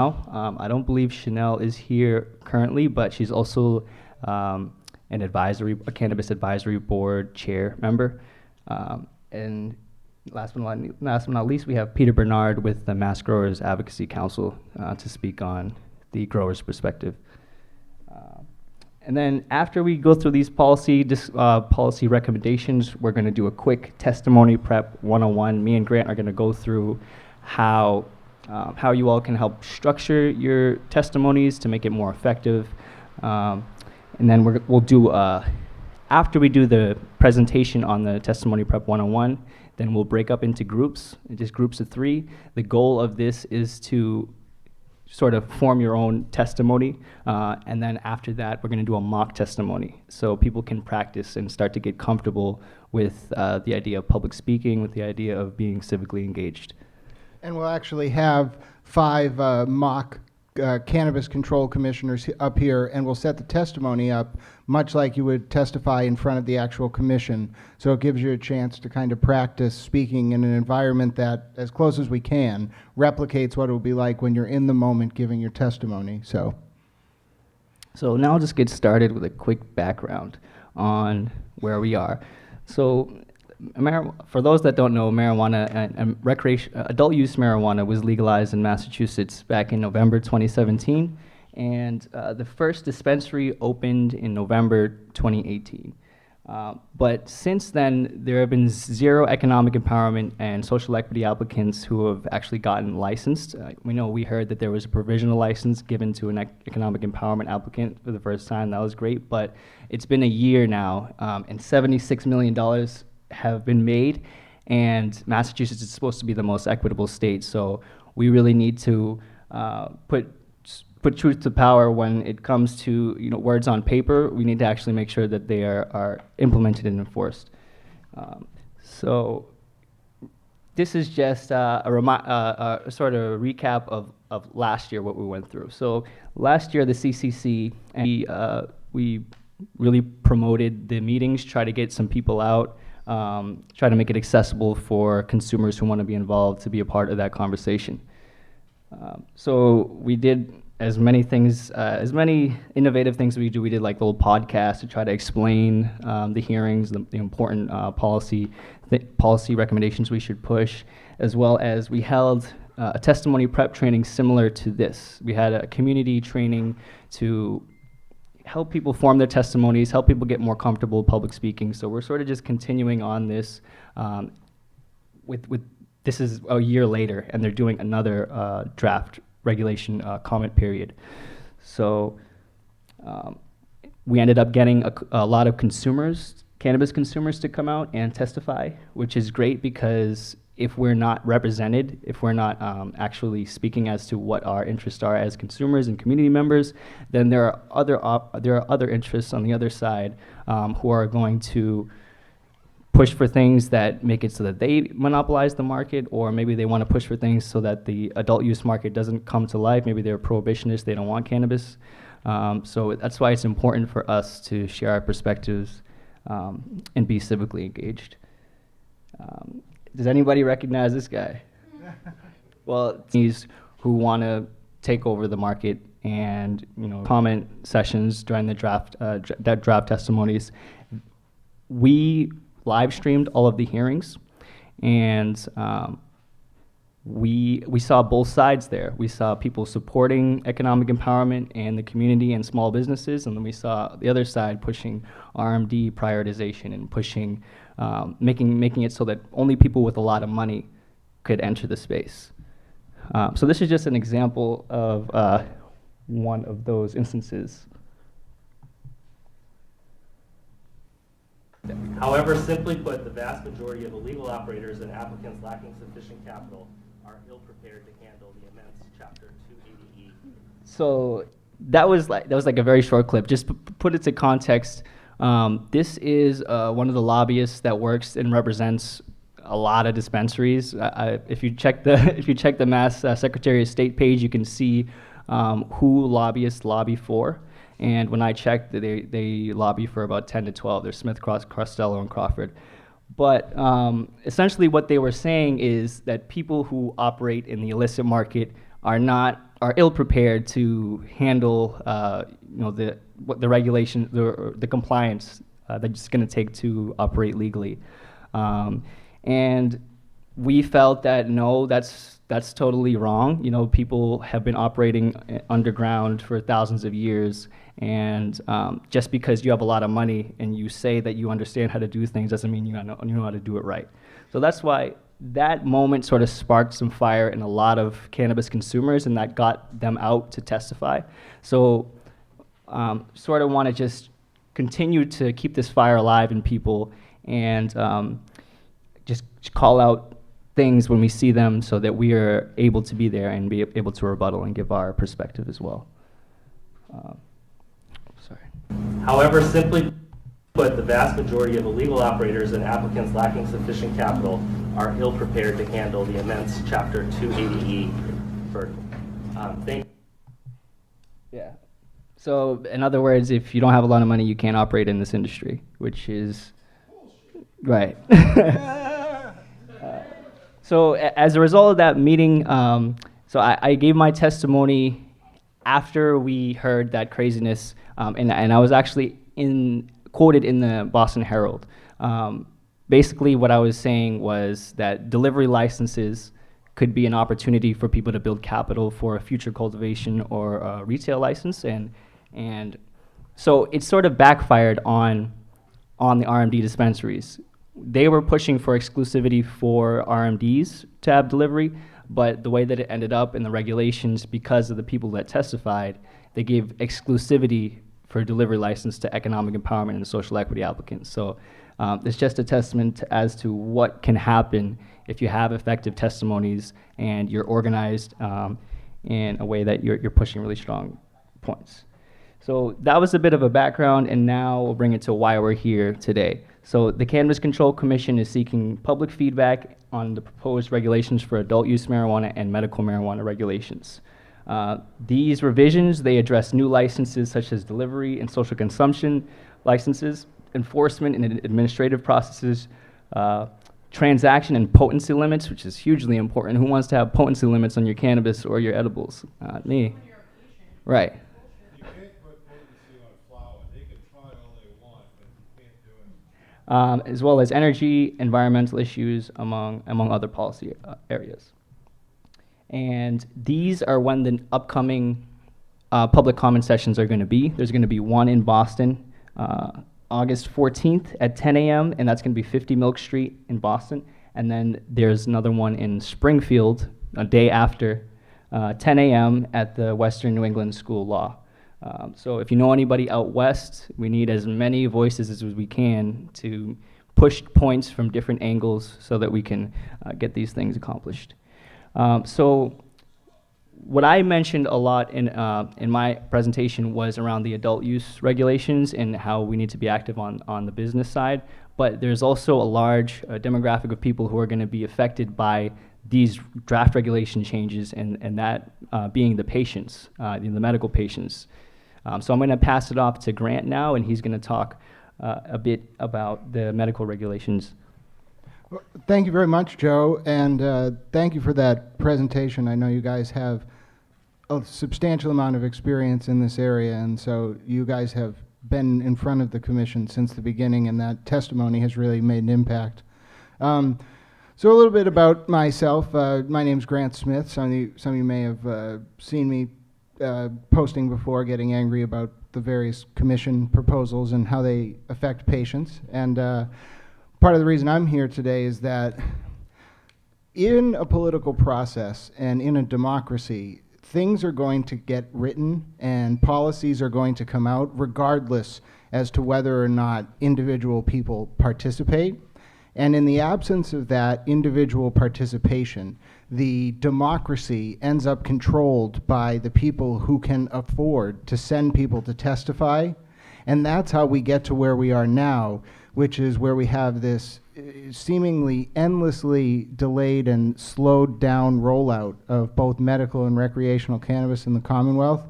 I don't believe Chanel is here currently, but she's also a cannabis advisory board chair member. And last but not least, we have Peter Bernard with the Mass Growers Advocacy Council to speak on the growers' perspective. And then after we go through these policy recommendations, we're going to do a quick testimony prep 101. Me and Grant are going to go through how you all can help structure your testimonies to make it more effective. And then we'll do, after we do the presentation on the testimony prep 101, then we'll break up into groups, just groups of 3. The goal of this is to sort of form your own testimony, and then after that, we're going to do a mock testimony, so people can practice and start to get comfortable with the idea of public speaking, with the idea of being civically engaged. And we'll actually have 5 mock cannabis control commissioners up here, and we'll set the testimony up much like you would testify in front of the actual commission. So it gives you a chance to kind of practice speaking in an environment that, as close as we can, replicates what it will be like when you're in the moment giving your testimony. So now I'll just get started with a quick background on where we are. So for those that don't know, marijuana and adult use marijuana was legalized in Massachusetts back in November 2017, and the first dispensary opened in November 2018. But since then, there have been 0 economic empowerment and social equity applicants who have actually gotten licensed. We heard that there was a provisional license given to an economic empowerment applicant for the first time. That was great, but it's been a year now, and $76 million have been made, and Massachusetts is supposed to be the most equitable state, so we really need to put truth to power when it comes to words on paper. We need to actually make sure that they are implemented and enforced. So this is just a sort of recap of last year, what we went through. So last year, the CCC, we really promoted the meetings, try to get some people out, try to make it accessible for consumers who want to be involved to be a part of that conversation. So we did as many things, as many innovative things we do. We did like little podcasts to try to explain the hearings, the important policy recommendations we should push, as well as we held a testimony prep training similar to this. We had a community training to help people form their testimonies, help people get more comfortable public speaking. So we're sort of just continuing on this this is a year later, and they're doing another draft regulation comment period. So we ended up getting a lot of cannabis consumers to come out and testify, which is great because if we're not represented, if we're not actually speaking as to what our interests are as consumers and community members, then there are other interests on the other side who are going to push for things that make it so that they monopolize the market, or maybe they want to push for things so that the adult use market doesn't come to life. Maybe they're prohibitionists, they don't want cannabis. So that's why it's important for us to share our perspectives and be civically engaged. Does anybody recognize this guy? Well, these who want to take over the market, and comment sessions during the draft testimonies. We live streamed all of the hearings, and we saw both sides there. We saw people supporting economic empowerment and the community and small businesses, and then we saw the other side pushing RMD prioritization and pushing making it so that only people with a lot of money could enter the space. So this is just an example of one of those instances. However, simply put, the vast majority of illegal operators and applicants lacking sufficient capital are ill-prepared to handle the immense Chapter 280E. So that was like a very short clip. Just put it to context. This is one of the lobbyists that works and represents a lot of dispensaries. If you check the Mass Secretary of State page, you can see who lobbyists lobby for. And when I checked, they lobby for about 10 to 12. There's Smith, Costello, and Crawford. But essentially what they were saying is that people who operate in the illicit market are not are ill prepared to handle the regulation, the compliance that it's going to take to operate legally. And we felt that no, that's totally wrong. You know, people have been operating underground for thousands of years, and just because you have a lot of money and you say that you understand how to do things doesn't mean you know how to do it right. So that's why that moment sort of sparked some fire in a lot of cannabis consumers, and that got them out to testify. So sort of want to just continue to keep this fire alive in people, and just call out things when we see them so that we are able to be there and be able to rebuttal and give our perspective as well. Sorry. However, simply put, the vast majority of illegal operators and applicants lacking sufficient capital are ill-prepared to handle the immense Chapter 280E burden. Thank you. Yeah. So, in other words, if you don't have a lot of money, you can't operate in this industry, which is right. So, as a result of that meeting, so I gave my testimony after we heard that craziness, and I was actually quoted in the Boston Herald. Basically, what I was saying was that delivery licenses could be an opportunity for people to build capital for a future cultivation or a retail license, and so it sort of backfired on the RMD dispensaries. They were pushing for exclusivity for RMDs to have delivery, but the way that it ended up in the regulations, because of the people that testified, they gave exclusivity for delivery license to economic empowerment and social equity applicants. So it's just a testament as to what can happen if you have effective testimonies and you're organized in a way that you're pushing really strong points. So that was a bit of a background, and now we'll bring it to why we're here today. So the Cannabis Control Commission is seeking public feedback on the proposed regulations for adult use marijuana and medical marijuana regulations. These revisions, they address new licenses such as delivery and social consumption licenses, enforcement and administrative processes, transaction and potency limits, which is hugely important. Who wants to have potency limits on your cannabis or your edibles? Me. Right. You can't put potency on flower. They can try all they want, but you can't do it. As well as energy, environmental issues, among other policy areas. And these are when the upcoming public comment sessions are going to be. There's going to be one in Boston, August 14th at 10 a.m., and that's going to be 50 Milk Street in Boston. And then there's another one in Springfield, a day after, 10 a.m. at the Western New England School of Law. So if you know anybody out west, we need as many voices as we can to push points from different angles so that we can get these things accomplished. So what I mentioned a lot in my presentation was around the adult use regulations and how we need to be active on the business side, but there's also a large demographic of people who are going to be affected by these draft regulation changes, and that being the patients, the medical patients. So I'm going to pass it off to Grant now, and he's going to talk a bit about the medical regulations. Well, thank you very much, Joe, and thank you for that presentation. I know you guys have a substantial amount of experience in this area, and so you guys have been in front of the commission since the beginning, and that testimony has really made an impact. So a little bit about myself. My name's Grant Smith. Some of you may have seen me posting before, getting angry about the various commission proposals and how they affect patients. And part of the reason I'm here today is that in a political process and in a democracy, things are going to get written and policies are going to come out regardless as to whether or not individual people participate. And in the absence of that individual participation, the democracy ends up controlled by the people who can afford to send people to testify. And that's how we get to where we are now, which is where we have this seemingly endlessly delayed and slowed down rollout of both medical and recreational cannabis in the Commonwealth.